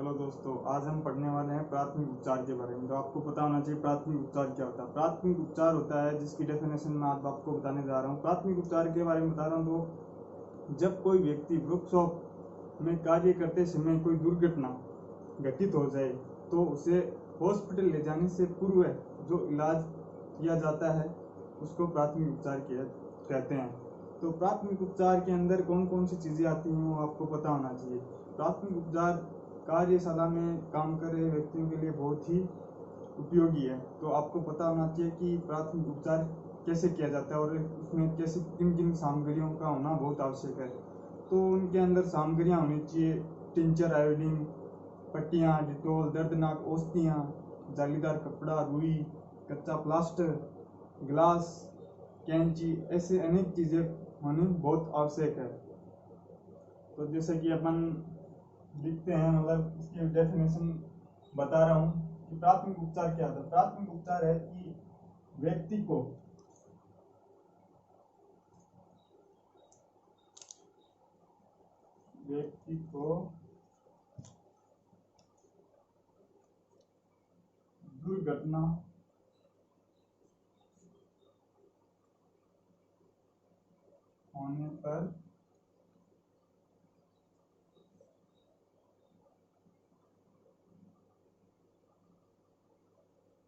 Hello दोस्तों, आज हम पढ़ने वाले हैं प्राथमिक उपचार के बारे में। तो आपको पता होना चाहिए प्राथमिक उपचार क्या होता है। प्राथमिक उपचार होता है जिसकी डेफिनेशन मैं आज आपको बताने जा रहा हूँ। प्राथमिक उपचार के बारे में बता रहा हूँ तो जब कोई व्यक्ति वर्कशॉप में कार्य करते समय कोई दुर्घटना घटित हो जाए तो उसे हॉस्पिटल ले जाने से पूर्व जो इलाज किया जाता है उसको प्राथमिक उपचार कहते हैं। तो प्राथमिक उपचार के अंदर कौन कौन सी चीज़ें आती हैं वो आपको पता होना चाहिए। प्राथमिक उपचार कार्यशाला में काम कर रहे व्यक्तियों के लिए बहुत ही उपयोगी है। तो आपको पता होना चाहिए कि प्राथमिक उपचार कैसे किया जाता है और उसमें कैसे किन किन सामग्रियों का होना बहुत आवश्यक है। तो उनके अंदर सामग्रियाँ होनी चाहिए: टिंचर, आयोडीन, पट्टियाँ, डिटोल, दर्दनाक औषधियाँ, जालीदार कपड़ा, रुई, कच्चा प्लास्टर, ग्लास, कैंची, ऐसे अनेक चीज़ें होनी बहुत आवश्यक है। तो जैसे कि अपन लिखते हैं, मतलब इसकी डेफिनेशन बता रहा हूँ कि प्राथमिक उपचार क्या होता है। प्राथमिक उपचार है कि व्यक्ति को दुर्घटना होने पर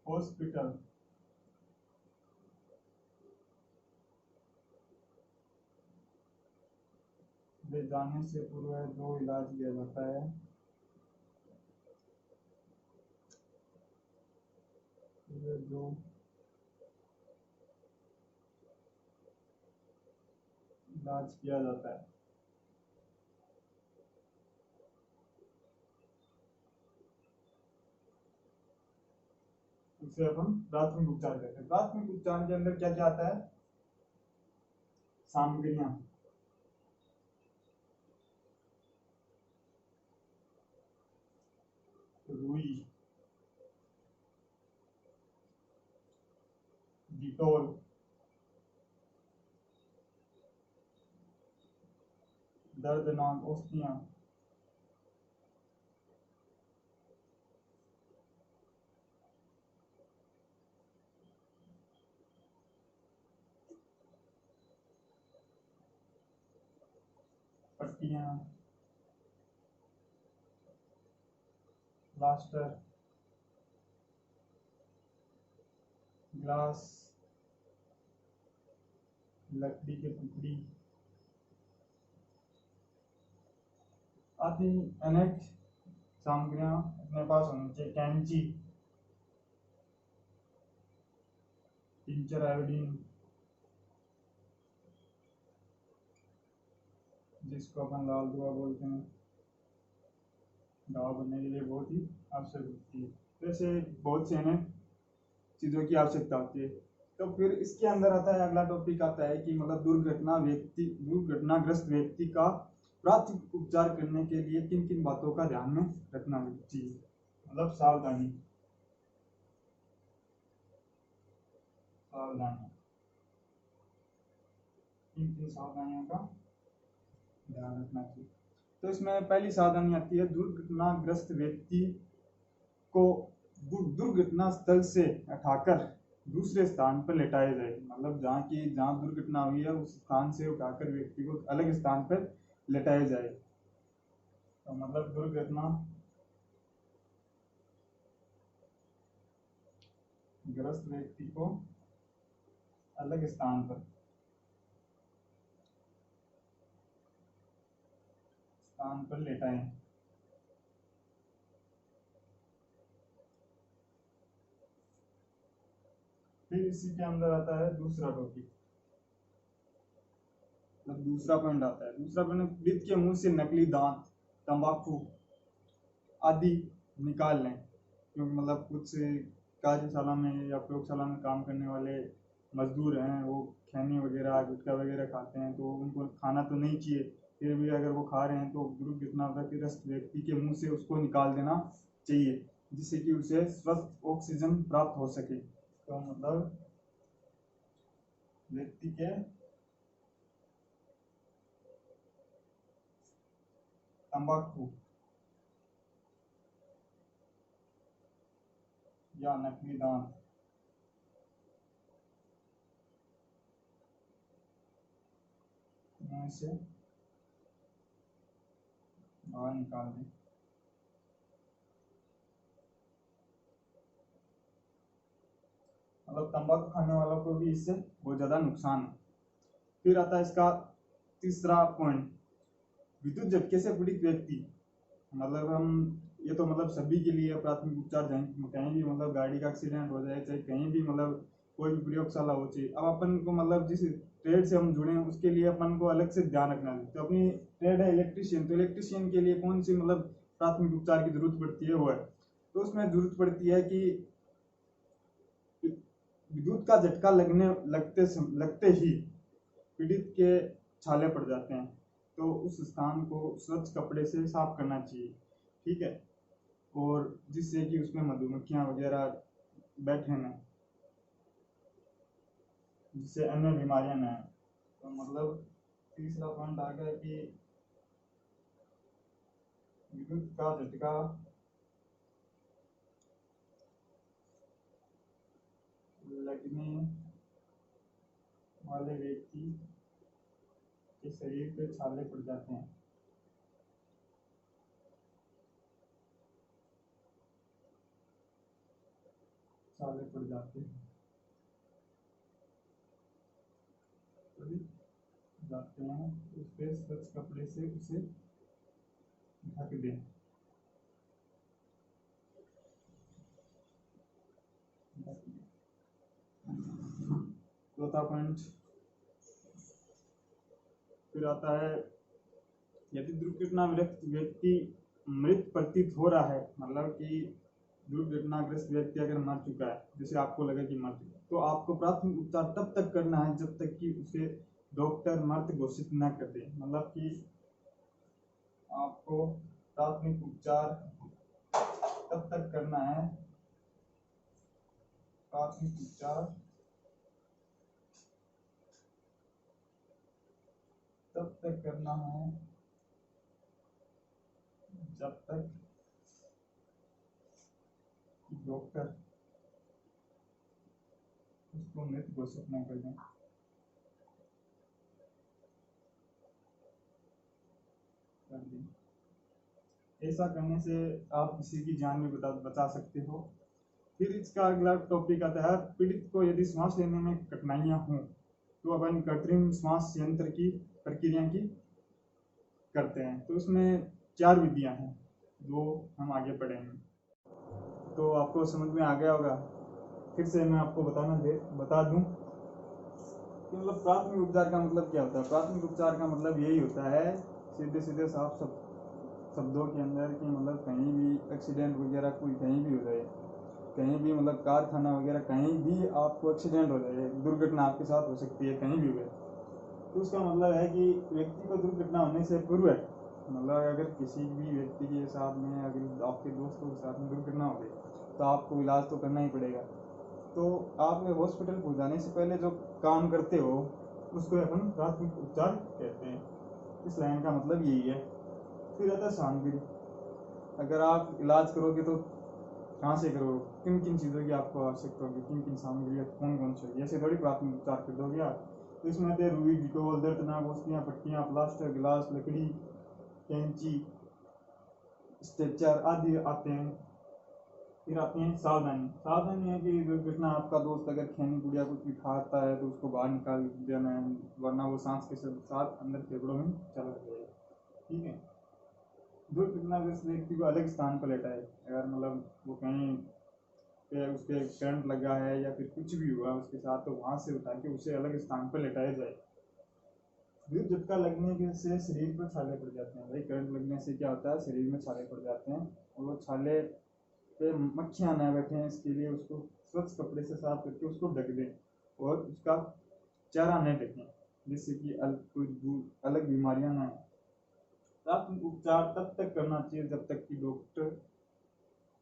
हॉस्पिटल ले जाने से पूर्व जो इलाज किया जाता है जो इलाज किया जाता है उसे अपन प्राथमिक उपचार कहते हैं। प्राथमिक उपचार के अंदर क्या क्या आता है? सामग्रियां, रुई, डिटोल, दर्दनाक औषधियां, पट्टियां, प्लास्टर, ग्लास, लकड़ी के टुकड़ी आदि अनेक सामग्रियां अपने पास होनी चाहिए। कैंची, टिंचर, आयोडीन जिसको अपन लाल दुआ बोलते हैं, दवा बनने के लिए बहुत ही आवश्यक होती है। वैसे बहुत से अनेक चीज़ों की आवश्यकता होती है। तो फिर इसके अंदर आता है, अगला टॉपिक आता है कि मतलब दुर्घटनाग्रस्त व्यक्ति का प्राथमिक उपचार करने के लिए किन किन बातों का ध्यान में रखना चाहिए, मतलब सावधानी किन किन सावधानियों का ध्यान रखना चाहिए। तो इसमें पहली सावधानी आती है, दुर्घटनाग्रस्त व्यक्ति को दुर्घटना स्थल से उठाकर दूसरे स्थान पर लेटाया जाए। मतलब जहाँ दुर्घटना हुई है उस स्थान से उठाकर व्यक्ति को अलग स्थान पर लेटाया जाए। तो मतलब दुर्घटना ग्रस्त व्यक्ति को अलग स्थान पर लेटाएं। फिर इसी के अंदर आता है दूसरा टॉपिक, मतलब दूसरा पॉइंट आता है। दूसरा पॉइंट, मृत के मुंह से नकली दांत, तंबाकू आदि निकाल लें। क्योंकि मतलब कुछ कार्यशाला में या प्रयोगशाला में काम करने वाले मजदूर हैं, वो खैनी वगैरह, गुटखा वगैरह खाते हैं, तो उनको खाना तो नहीं चाहिए। फिर भी अगर वो खा रहे हैं तो दुर्घटनाग्रस्त व्यक्ति के मुंह से उसको निकाल देना चाहिए, जिससे कि उसे स्वस्थ ऑक्सीजन प्राप्त हो सके। तो मतलब व्यक्ति के तंबाकू या नकली दांत मुंह से बाहर निकाल दें। मतलब तंबाकू खाने वालों को भी इससे बहुत ज्यादा नुकसान है। फिर आता है इसका तीसरा पॉइंट, विद्युत झटके से पीड़ित व्यक्ति। मतलब हम ये तो मतलब सभी के लिए प्राथमिक उपचार कहीं भी मतलब गाड़ी का एक्सीडेंट हो जाए, चाहे कहीं भी मतलब कोई भी प्रयोगशाला हो चाहिए। अब अपन को मतलब जिस ट्रेड से हम जुड़े हैं उसके लिए अपन को अलग से ध्यान रखना है। तो अपनी ट्रेड है इलेक्ट्रिशियन, तो इलेक्ट्रिशियन के लिए कौन सी मतलब प्राथमिक उपचार की जरूरत पड़ती है वो है, तो उसमें जरूरत पड़ती है कि विद्युत का झटका लगते ही पीड़ित के छाले पड़ जाते हैं, तो उस स्थान को स्वच्छ कपड़े से साफ करना चाहिए, ठीक है, और जिससे कि उसमें मधुमक्खियां वगैरह बैठे न, जिससे अन्य बीमारियां न आए। तो मतलब तीसरा पॉइंट आ गया कि विद्युत का झटका लगने वाले व्यक्ति के शरीर पे छाले पड़ जाते हैं। छाले पड़ जाते हैं जाते हैं उस पे स्वच्छ कपड़े से उसे ढक दें। चौथा पॉइंट फिर आता है, यदि दुर्घटनाग्रस्त व्यक्ति मृत प्रतीत हो रहा है, मतलब कि दुर्घटनाग्रस्त व्यक्ति अगर मर चुका है, जैसे आपको लगे कि मर चुका है, तो आपको प्राथमिक उपचार तब तक करना है जब तक कि उसे डॉक्टर मृत घोषित न कर दे। मतलब कि आपको प्राथमिक उपचार तब तक करना है, प्राथमिक उपचार तब तक करना है जब तक डॉक्टर उसको मृत घोषित न कर दें। ऐसा करने से आप किसी की जान भी बचा सकते हो। फिर इसका अगला टॉपिक आता है, पीड़ित को यदि सांस लेने में कठिनाइयां हों तो अपन कृत्रिम श्वास यंत्र की प्रक्रिया की करते हैं। तो उसमें 4 विधियां हैं जो हम आगे पढ़ेंगे, तो आपको समझ में आ गया होगा। फिर से मैं आपको बता दूं कि मतलब प्राथमिक उपचार का मतलब क्या होता है। प्राथमिक उपचार का मतलब यही होता है, सीधे सीधे साफ शब्दों के अंदर, कि मतलब कहीं भी एक्सीडेंट वगैरह कोई कहीं भी हो जाए, कहीं भी मतलब कारखाना वगैरह कहीं भी आपको एक्सीडेंट हो जाए, दुर्घटना आपके साथ हो सकती है कहीं भी हो, तो उसका मतलब है कि व्यक्ति को दुर्घटना होने से पूर्व, मतलब अगर किसी भी व्यक्ति के साथ में, अगर आपके दोस्तों के साथ में दुर्घटना हो गई तो आपको इलाज तो करना ही पड़ेगा। तो आपने हॉस्पिटल पहुंचाने से पहले जो काम करते हो उसको अपन प्राथमिक उपचार कहते हैं। इस लाइन का मतलब यही है। फिर आता है सामग्री। अगर आप इलाज करोगे तो कहाँ से करो, किन किन चीज़ों की आपको आवश्यकता होगी, किन किन सामग्री कौन कौन चाहिए, ऐसे थोड़ी प्राथमिक उपचार कर दोगे आप। तो इसमें आते हैं रुई, डिटोल, दर्दनाक औषधियाँ, पट्टियाँ, प्लास्टर, गिलास, लकड़ी, कैंची, स्ट्रेचर आदि आते हैं। फिर आती है सावधानी। सावधानी है कि दुर्घटना, आपका दोस्त अगर खैनी गुड़िया कुछ भी खाता है तो उसको बाहर निकाल देना है, वरना वो सांस के साथ अंदर फेफड़ों में चला जाएगा, ठीक है। दुर्घटनाग्रस्त व्यक्ति को अलग स्थान पर लेटाए। अगर मतलब वो कहीं पे उसके करंट लगा है या फिर कुछ भी हुआ उसके साथ, तो वहां से उठा के उसे अलग स्थान पर लेटाया जाए। विद्युत झटका लगने से शरीर पर छाले पड़ जाते हैं। भाई करंट लगने से क्या होता है, शरीर में छाले पड़ जाते हैं, और वो छाले पे मक्खियां ना बैठे हैं, इसके लिए उसको स्वच्छ कपड़े से साफ करके उसको ढक दें, और उसका चेहरा न ढकें, जिससे कि कोई अलग बीमारियां ना आए। प्राथमिक उपचार तब तक करना चाहिए जब तक कि डॉक्टर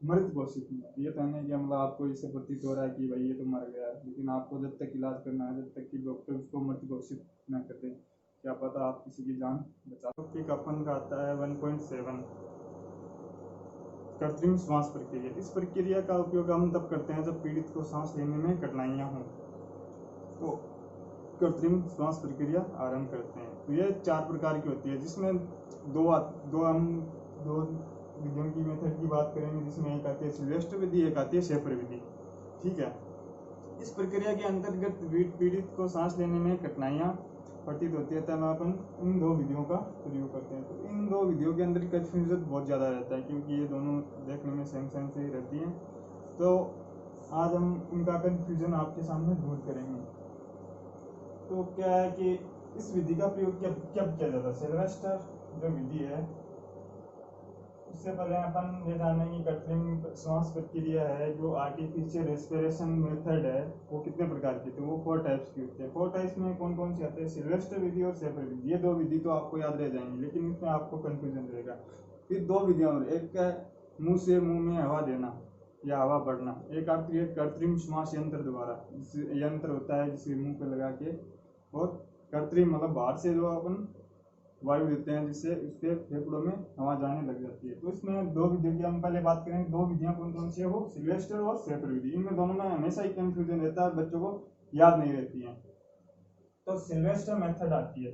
मृत घोषित नहीं है। ये तो नहीं कि मतलब आपको इससे प्रतीत हो रहा है कि भाई ये तो मर गया, लेकिन आपको जब तक इलाज करना है, जब तक कि डॉक्टर उसको मृत घोषित न कर दे, क्या पता आप किसी की जान बचा। टॉपिक अपन का आता है 1.7, कृत्रिम श्वास प्रक्रिया। इस प्रक्रिया का उपयोग हम तब करते हैं जब पीड़ित को सांस लेने में कठिनाइयां हों, तो कृत्रिम श्वास प्रक्रिया आरंभ करते हैं। तो ये 4 प्रकार की होती है, जिसमें दो विधियों की मेथड की बात करेंगे, जिसमें एक आती है सिल्वेस्टर विधि, एक आती है शेफर विधि। ठीक है। इस प्रक्रिया के अंतर्गत पीड़ित को सांस लेने में कठिनाइयां प्रतीत होती है, तब अपन इन 2 विधियों का प्रयोग करते हैं। तो इन 2 विधियों के अंदर कंफ्यूजन बहुत ज़्यादा रहता है, क्योंकि ये दोनों देखने में सेम से ही रहती हैं। तो आज हम इनका कंफ्यूजन आपके सामने दूर करेंगे। तो क्या है कि इस विधि का प्रयोग कब किया जाता है? सिल्वेस्टर जो विधि है, उससे पहले अपन ये जानेंगे कृत्रिम श्वास प्रक्रिया है, जो आर्टिफिशियल रेस्पिरेशन मेथड है, वो कितने प्रकार की? तो वो 4 टाइप्स की होती है। 4 टाइप्स में कौन कौन सी आते हैं? सिल्वेस्टर विधि और शेफर विधि। ये 2 विधि तो आपको याद रह जाएंगी, लेकिन इसमें आपको कंफ्यूजन रहेगा। फिर 2 विधियां और, एक है मुंह से मुंह में हवा देना या हवा भरना, एक आती है कृत्रिम श्वास यंत्र द्वारा। यंत्र होता है जिसे मुंह पे लगा के, और कृत्रिम मतलब बाहर से जो अपन वायु देते हैं, जिससे उसके फेफड़ों में हवा जाने लग जाती है। तो इसमें 2 विधियों की हम पहले बात करेंगे। 2 विधियां कौन कौन सी है? वो सिल्वेस्टर और शेफर विधि। इनमें दोनों में हमेशा ही कंफ्यूजन रहता है, बच्चों को याद नहीं रहती है। तो सिल्वेस्टर मेथड आती है।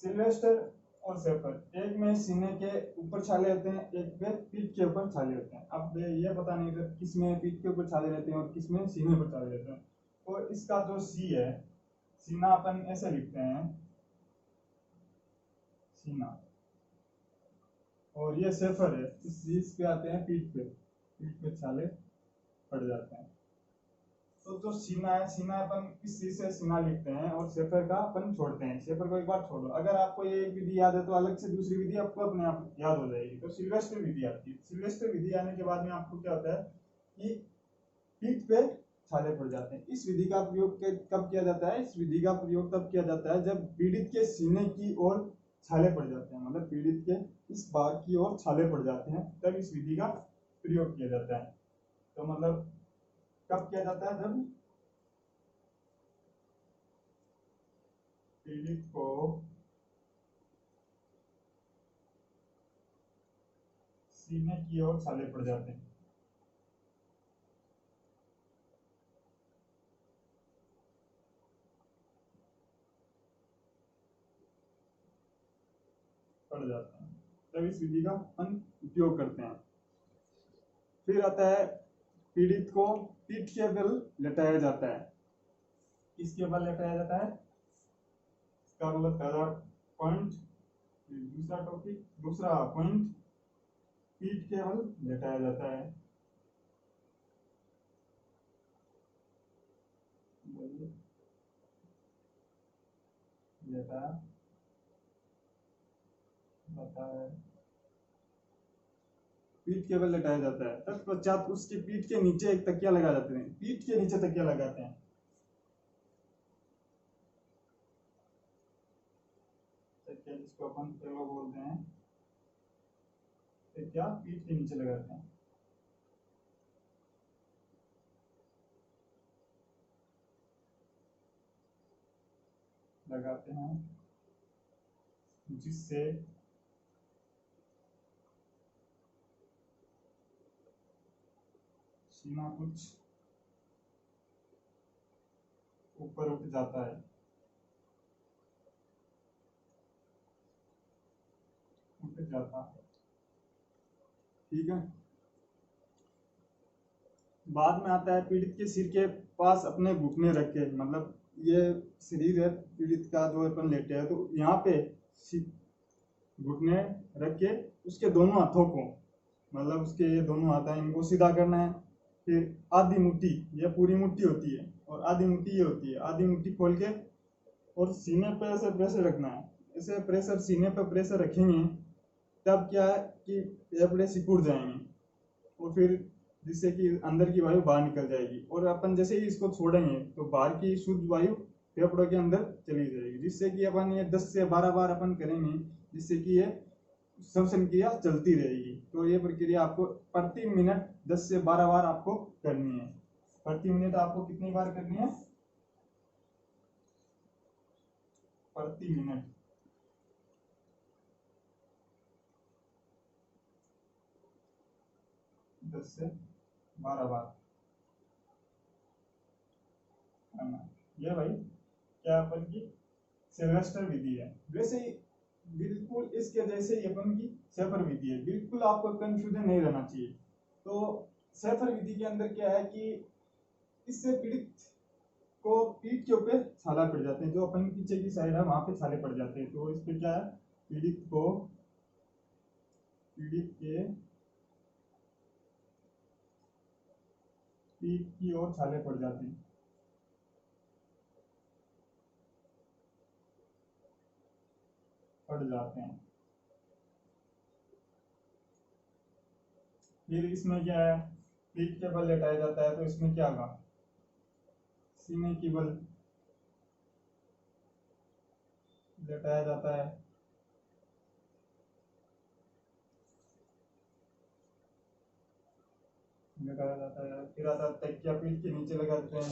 सिल्वेस्टर और शेफर, एक में सीने के ऊपर छाले होते हैं, एक में पीठ के ऊपर छाले होते हैं। अब ये पता नहीं था किस में पीठ के ऊपर छाले रहते हैं और किस में सीने पर छाले रहते हैं। तो इसका जो सी है, सीना अपन ऐसे लिखते हैं, सीना, और ये शेफर है, इस पे आते हैं पीठ पे छाले पड़ जाते हैं। तो जो सीना है, सीना अपन इस सी से सीना लिखते हैं, और शेफर का अपन छोड़ते हैं। शेफर को एक बार छोड़ो, अगर आपको ये एक विधि याद है तो अलग से दूसरी विधि आपको अपने आप याद हो जाएगी। तो सिल्वेस्टर विधि आती है। सिल्वेस्टर विधि आने के बाद में आपको क्या होता है कि पीठ पे छाले पड़ जाते हैं। इस विधि का प्रयोग कब किया जाता है? इस विधि का प्रयोग तब किया जाता है जब पीड़ित के सीने की ओर छाले पड़ जाते हैं, मतलब पीड़ित के इस भाग की ओर छाले पड़ जाते हैं, तब इस विधि का प्रयोग किया जाता है। तो मतलब कब किया जाता है? जब पीड़ित को सीने की ओर छाले पड़ जाते हैं। पड़ जाते हैं, तब इस विधि का हम उपयोग करते हैं। फिर आता है पीड़ित को पीठ के बल लेटाया जाता है। किसके बल लेटाया जाता है? इसका मतलब पहला पॉइंट, दूसरा पॉइंट, पीठ के बल लेटाया जाता है। लेटाया जाता है, पीठ के बल लेटाया जाता है। तत्पश्चात उसकी पीठ के नीचे एक तकिया लगा जाते हैं। पीठ के नीचे तकिया लगाते हैं, जिसको अपन पिलो बोलते हैं, तकिया पीठ के नीचे लगाते हैं। लगाते हैं जिससे सीना कुछ ऊपर उठ जाता है, उठ जाता है। ठीक है। बाद में आता है पीड़ित के सिर के पास अपने घुटने रख के, मतलब ये शरीर है पीड़ित का जो अपन लेटे हैं, तो यहाँ पे घुटने रख के उसके दोनों हाथों को, मतलब उसके ये दोनों हाथ हैं, इनको सीधा करना है। फिर आधी मुट्ठी, ये पूरी मुट्ठी होती है, और आधी मुट्ठी ये होती है, आधी मुट्ठी खोल के और सीने पे ऐसे प्रेशर रखना है। ऐसे प्रेशर सीने पे प्रेशर रखेंगे, तब क्या है कि फेफड़े सिकुड़ जाएंगे, और फिर जिससे कि अंदर की वायु बाहर निकल जाएगी, और अपन जैसे ही इसको छोड़ेंगे तो बाहर की शुद्ध वायु फेफड़ों के अंदर चली जाएगी, जिससे कि अपन ये 10 से 12 बार अपन करेंगे, जिससे कि ये श्वसन क्रिया चलती रहेगी। तो ये प्रक्रिया आपको प्रति मिनट 10 से 12 बार आपको करनी है। प्रति मिनट आपको कितनी बार करनी है? प्रति मिनट 10 से 12 बार करना। ये भाई क्या अपन की सिल्वेस्टर विधि है। वैसे ही बिल्कुल इसके जैसे ही अपन की शेफर विधि है, बिल्कुल आपको कंफ्यूजन नहीं रहना चाहिए। तो शेफर विधि के अंदर क्या है कि इससे पीड़ित को पीठ के ऊपर छाला पड़ जाते हैं, जो अपन पीछे की साइड है वहां पे छाले पड़ जाते हैं। तो इस पे क्या है, पीड़ित के पीठ की ओर छाले पड़ जाते हैं। फिर इसमें क्या है, पीठ के बल लेटाया जाता है। तो इसमें क्या होगा, सीने की बल लेटाया जाता है। फिर आता है तकिया पीठ के नीचे लगा देते हैं।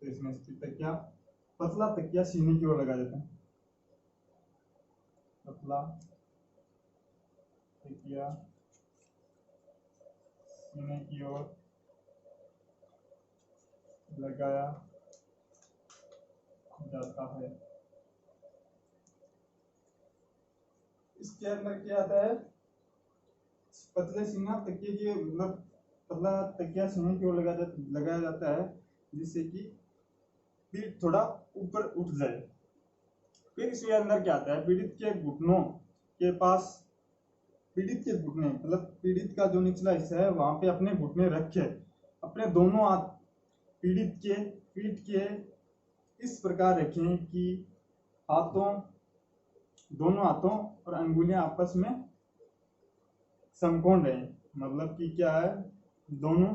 तो इसमें तकिया, पतला तकिया सीने की ओर लगा देते हैं। पतला तकिया सीने की ओर लगाया जाता है। इसके अंदर क्या आता है, पतले सीना तकिए की मतलब पतला तकिया सीने की ओर लगाया जाता है, जिससे कि पीठ थोड़ा ऊपर उठ जाए। फिर इसके अंदर क्या आता है, पीड़ित के घुटनों के पास, पीड़ित के घुटने मतलब पीड़ित का जो निचला हिस्सा है वहां पे अपने घुटने रखे, अपने दोनों हाथ पीड़ित के पीठ के इस प्रकार रखें कि हाथों, दोनों हाथों और अंगुलियां आपस में समकोण रहे। मतलब कि क्या है, दोनों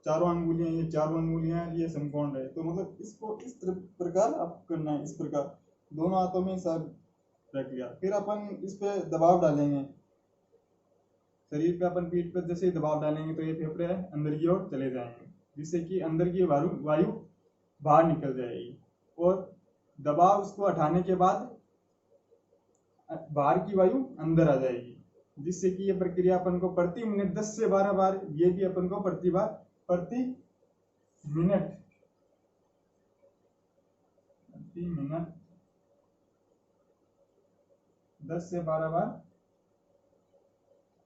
चारों अंगुलियां, ये चारों अंगुलियां ये समकोण रहे। तो मतलब इसको इस प्रकार आप करना है, इस प्रकार दोनों हाथों में सब रख लिया। फिर अपन इस पे दबाव डालेंगे, शरीर पे अपन पीठ पर जैसे ही दबाव डालेंगे तो ये फेफड़े अंदर की ओर चले जाएंगे, जिससे कि अंदर की वायु बाहर निकल जाएगी। और दबाव इसको हटाने के बाद बाहर की वायु अंदर आ जाएगी, जिससे कि ये प्रक्रिया अपन को प्रति मिनट 10 से 12 बार, ये भी अपन को प्रति मिनट 10 से 12 बार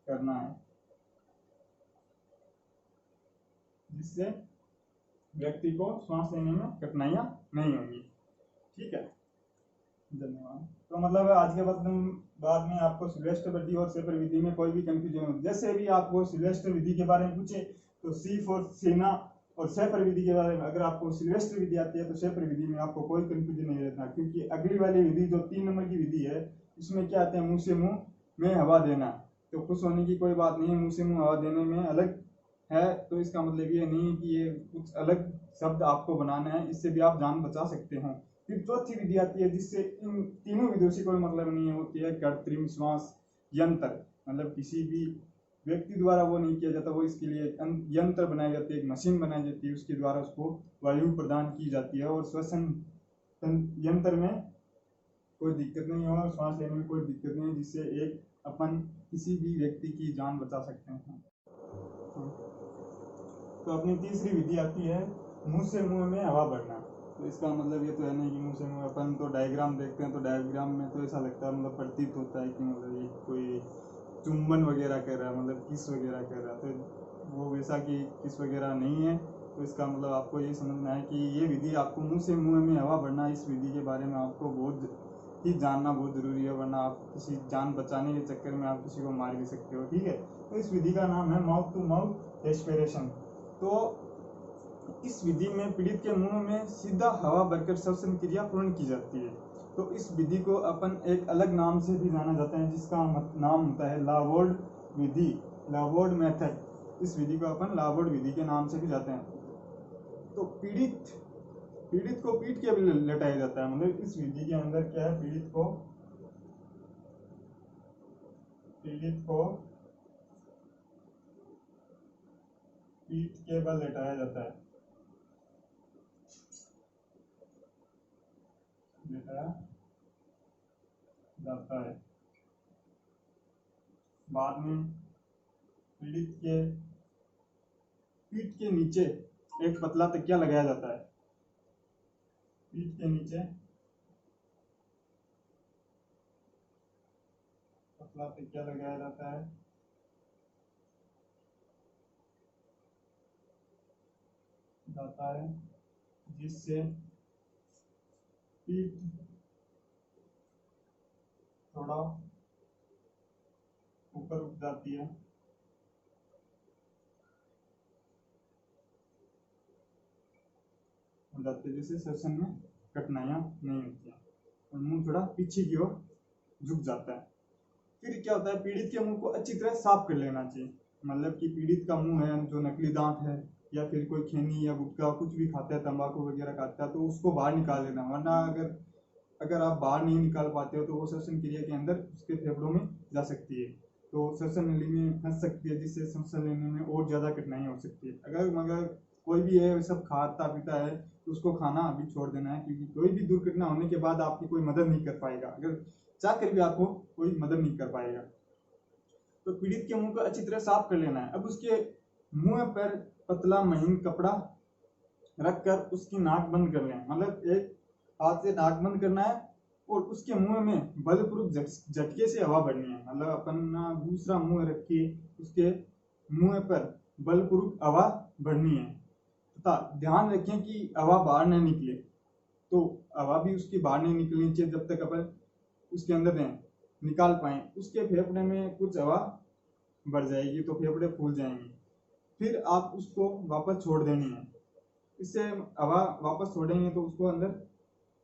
करना है, जिससे व्यक्ति को सांस लेने में कठिनाइयां नहीं होंगी। ठीक है, धन्यवाद। तो मतलब आज के बाद में आपको सिल्वेस्टर विधि और शेफर विधि में कोई भी कंफ्यूजन हो, जैसे भी आपको सिल्वेस्टर विधि के बारे में पूछे तो सी फॉर सेना, और शेफर विधि के बारे में अगर आपको सिल्वेस्टर विधि आती है तो शेफर विधि में आपको कोई कंफ्यूजन नहीं रहता। क्योंकि अगली वाली विधि जो 3 नंबर की विधि है, इसमें क्या आते हैं, मुंह से मुंह में हवा देना। तो खुश होने की कोई बात नहीं है, मुंह से मुंह हवा देने में अलग है, तो इसका मतलब ये नहीं है कि ये कुछ अलग शब्द आपको बनाना है, इससे भी आप जान बचा सकते हो। फिर चौथी विधि आती है, जिससे इन तीनों विधियों से कोई मतलब नहीं होती है, कृत्रिम श्वास यंत्र। मतलब किसी भी व्यक्ति द्वारा वो नहीं किया जाता, वो इसके लिए यंत्र बनाई जाती है, एक मशीन बनाई जाती है, उसके द्वारा उसको वायु प्रदान की जाती है। और श्वसन यंत्र में कोई दिक्कत नहीं हो, श्वास लेने में कोई दिक्कत नहीं, जिससे एक अपन किसी भी व्यक्ति की जान बचा सकते हैं। तो अपनी तीसरी विधि आती है मुंह से मुंह में हवा भरना। तो इसका मतलब ये तो है नहीं कि मुंह से मुंह, अपन तो डायग्राम देखते हैं तो डायग्राम में तो ऐसा लगता है, मतलब प्रतीत होता है कि मतलब ये कोई चुंबन वगैरह कर रहा है, मतलब किस वगैरह कर रहा है, तो वो वैसा कि किस वगैरह नहीं है। तो इसका मतलब आपको ये समझना है कि ये विधि आपको मुंह से मुंह में हवा भरना, इस विधि के बारे में आपको बहुत ही जानना बहुत ज़रूरी है, वरना आप किसी जान बचाने के चक्कर में आप किसी को मार भी सकते हो। ठीक है, तो इस विधि का नाम है माउथ टू माउथ एस्पिरेशन। तो इस विधि में पीड़ित के मुंह में सीधा हवा भरकर श्वसन क्रिया पूर्ण की जाती है। तो इस विधि को अपन एक अलग नाम से भी जाना जाता है, जिसका नाम होता है लावोर्ड विधि, लावोर्ड मेथड। इस विधि को अपन लावोर्ड विधि के नाम से भी जाते हैं। तो पीड़ित को पीठ के भी लेटाया जाता है। मतलब इस विधि के अंदर क्या है, पीड़ित को पीठ के बल लेटाया जाता है, बाद में पीड़ित के पीठ के नीचे एक पतला तकिया लगाया जाता है। पीठ के नीचे पतला तकिया लगाया जाता है जिससे पीठ थोड़ा ऊपर उठ जाती है। जिससे श्वसन में कठिनाइयां नहीं होती हैं और मुंह थोड़ा पीछे की ओर झुक जाता है। फिर क्या होता है, पीड़ित के मुंह को अच्छी तरह साफ कर लेना चाहिए। मतलब कि पीड़ित का मुंह है जो नकली दांत है या फिर कोई खैनी या गुटखा कुछ भी खाता है, तंबाकू वगैरह खाता है, तो उसको बाहर निकाल देना। वरना अगर आप बाहर नहीं निकाल पाते हो तो वो श्वसन क्रिया के अंदर उसके फेफड़ों में जा सकती है, तो श्वसन नली में फंस सकती है, जिससे सांस लेने में और ज़्यादा कठिनाई हो सकती है। अगर कोई भी है सब खाता पीता है तो उसको खाना अभी छोड़ देना है, क्योंकि कोई भी दुर्घटना होने के बाद आपकी कोई मदद नहीं कर पाएगा। अगर चाहकर भी आपको कोई मदद नहीं कर पाएगा। तो पीड़ित के मुंह को अच्छी तरह साफ कर लेना है। अब उसके मुंह पर पतला महीन कपड़ा रखकर उसकी नाक बंद कर लें। मतलब एक हाथ से नाक बंद करना है और उसके मुंह में बलपूर्वक झटके से हवा भरनी है। मतलब अपना दूसरा मुंह रख के उसके मुंह पर बलपूर्वक हवा भरनी है तथा ध्यान रखें कि हवा बाहर न निकले। तो हवा भी उसकी बाहर नहीं निकलनी चाहिए जब तक अपन उसके अंदर निकाल पाए। उसके फेफड़े में कुछ हवा भर जाएगी तो फेफड़े फूल जाएंगे। फिर आप उसको वापस छोड़ देनी है। इससे हवा वापस छोड़ेंगे तो उसको अंदर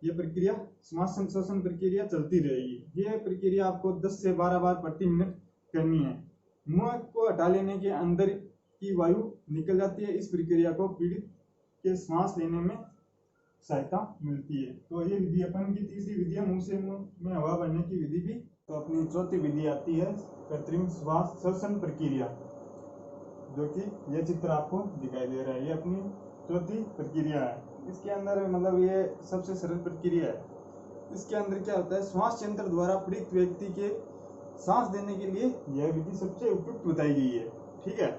ये प्रक्रिया श्वास संश्लेषण प्रक्रिया चलती रहेगी। ये प्रक्रिया आपको 10 से 12 बार प्रति मिनट करनी है। मुंह को हटा लेने के अंदर की वायु निकल जाती है। इस प्रक्रिया को पीड़ित के सांस लेने में सहायता मिलती है। तो ये विधि अपन की तीसरी विधि है मुंह से मुंह में हवा भरने की विधि भी। तो अपनी चौथी विधि आती है कृत्रिम श्वास श्वसन प्रक्रिया, जो कि यह चित्र आपको दिखाई दे रहा है। ये अपनी चौथी प्रक्रिया है। इसके अंदर मतलब ये सबसे सरल प्रक्रिया है। इसके अंदर क्या होता है, श्वास यंत्र द्वारा पीड़ित व्यक्ति के सांस देने के लिए यह विधि सबसे उपयुक्त बताई गई है। ठीक है,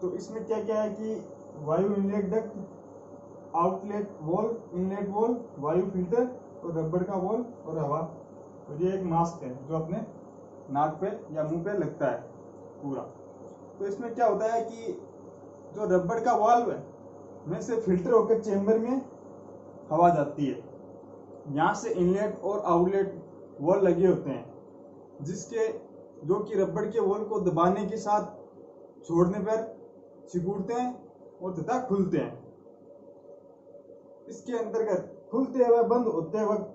तो इसमें क्या क्या है कि वायु inlet duct, outlet valve, inlet valve, वायु फिल्टर और रबड़ का वॉल्व और हवा। और ये एक मास्क है जो अपने नाक पे या मुंह पे लगता है पूरा। तो इसमें क्या होता है कि जो रबड़ का वॉल्व है में से फिल्टर होकर चेंबर में हवा जाती है। यहाँ से इनलेट और आउटलेट वॉल्व लगे होते हैं, जिसके जो कि रबड़ के वॉल्व को दबाने के साथ छोड़ने पर सिकुड़ते हैं और तथा खुलते हैं। इसके अंतर्गत खुलते हुए बंद होते वक्त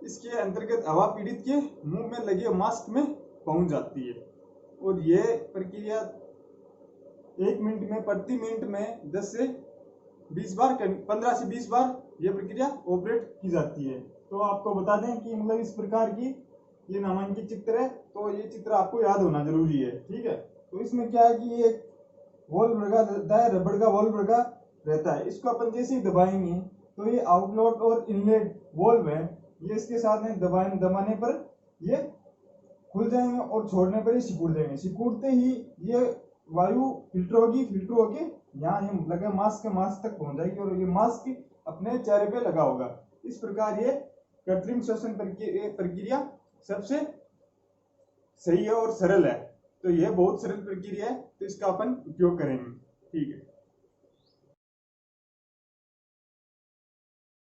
इसके अंतर्गत हवा पीड़ित के मुंह में लगे मास्क में पहुंच जाती है। और यह प्रक्रिया 1 मिनट में प्रति मिनट में 10 से 20 बार 15 से 20 बार यह प्रक्रिया ऑपरेट की जाती है। तो आपको बता दें कि मतलब इस प्रकार की ये नामांकित चित्र है, तो ये चित्र आपको याद होना जरूरी है। ठीक है, तो इसमें क्या है कि ये वॉल्व लगा रहता है, रबड़ का वॉल्व लगा रहता है। इसको अपन जैसे ही दबाएंगे तो ये आउटलेट और इनलेट वॉल्व है, ये इसके साथ में दबाने पर ये खुल जाएंगे और छोड़ने पर ये सिकुड़ जाएंगे। सिकुड़ते ही ये वायु फिल्टर होगी, फिल्टर होके यहाँ ये लगा मास्क तक पहुंच जाएगी और ये मास्क अपने चेहरे पे लगा होगा। इस प्रकार ये कृत्रिम श्वसन प्रक्रिया सबसे सही है और सरल है। तो यह बहुत सरल प्रक्रिया है, तो इसका अपन उपयोग करेंगे। ठीक है।